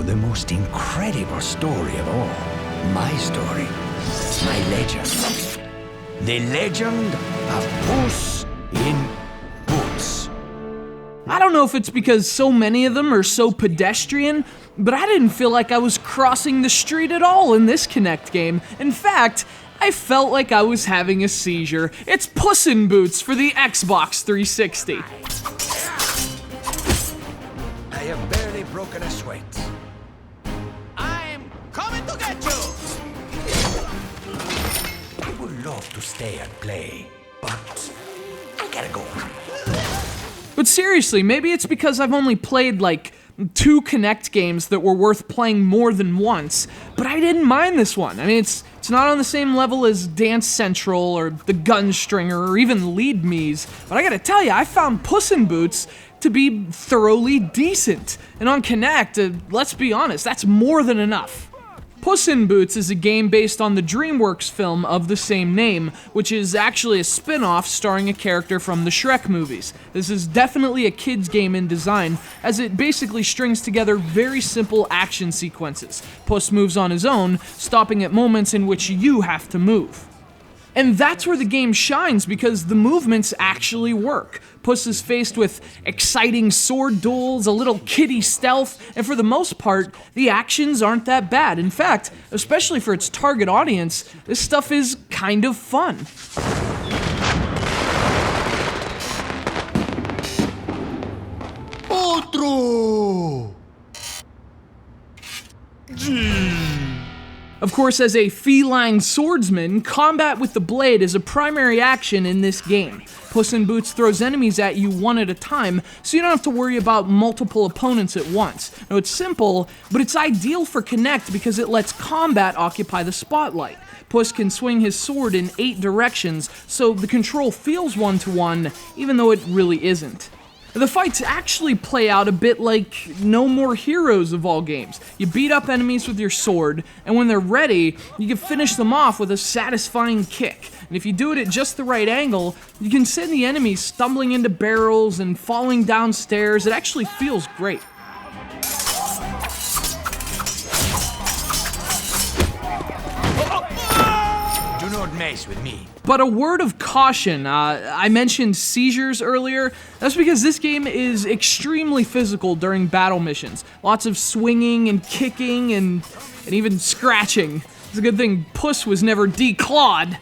the most incredible story of all. My story. My legend. The legend of Puss in Boots. I don't know if it's because so many of them are so pedestrian, but I didn't feel like I was crossing the street at all in this Kinect game. In fact, I felt like I was having a seizure. It's Puss in Boots for the Xbox 360. I have barely broken a sweat. I'm coming to get you! I would love to stay and play, but I gotta go. But seriously, maybe it's because I've only played like 2 Kinect games that were worth playing more than once, but I didn't mind this one. I mean, it's not on the same level as Dance Central or The Gunstringer or even Lead Me's, but I gotta tell you, I found Puss in Boots to be thoroughly decent. And on Kinect, let's be honest, that's more than enough. Puss in Boots is a game based on the Dreamworks film of the same name, which is actually a spin-off starring a character from the Shrek movies. This is definitely a kid's game in design, as it basically strings together very simple action sequences. Puss moves on his own, stopping at moments in which you have to move. And that's where the game shines, because the movements actually work. Puss is faced with exciting sword duels, a little kitty stealth, and for the most part, the actions aren't that bad. In fact, especially for its target audience, this stuff is kind of fun. Otro! Of course, as a feline swordsman, combat with the blade is a primary action in this game. Puss in Boots throws enemies at you one at a time, so you don't have to worry about multiple opponents at once. Now, it's simple, but it's ideal for Kinect because it lets combat occupy the spotlight. Puss can swing his sword in 8 directions, so the control feels one-to-one, even though it really isn't. The fights actually play out a bit like No More Heroes of all games. You beat up enemies with your sword, and when they're ready, you can finish them off with a satisfying kick. And if you do it at just the right angle, you can send the enemies stumbling into barrels and falling downstairs. It actually feels great. Do not mess with me. But a word of caution, I mentioned seizures earlier. That's because this game is extremely physical during battle missions. Lots of swinging and kicking and even scratching. It's a good thing Puss was never declawed.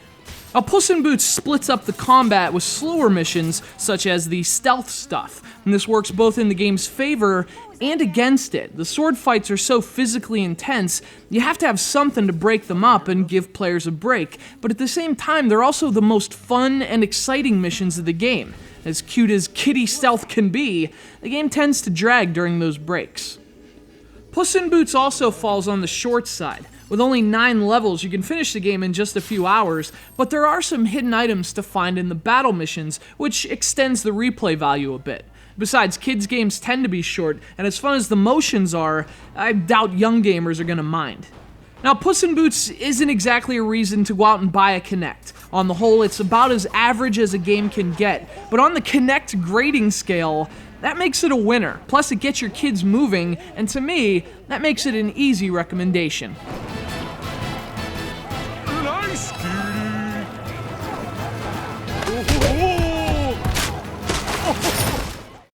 Now, Puss in Boots splits up the combat with slower missions, such as the stealth stuff, and this works both in the game's favor and against it. The sword fights are so physically intense, you have to have something to break them up and give players a break, but at the same time, they're also the most fun and exciting missions of the game. As cute as kitty stealth can be, the game tends to drag during those breaks. Puss in Boots also falls on the short side. With only 9 levels, you can finish the game in just a few hours, but there are some hidden items to find in the battle missions, which extends the replay value a bit. Besides, kids' games tend to be short, and as fun as the motions are, I doubt young gamers are gonna mind. Now, Puss in Boots isn't exactly a reason to go out and buy a Kinect. On the whole, it's about as average as a game can get, but on the Kinect grading scale, that makes it a winner. Plus, it gets your kids moving, and to me, that makes it an easy recommendation. Nice,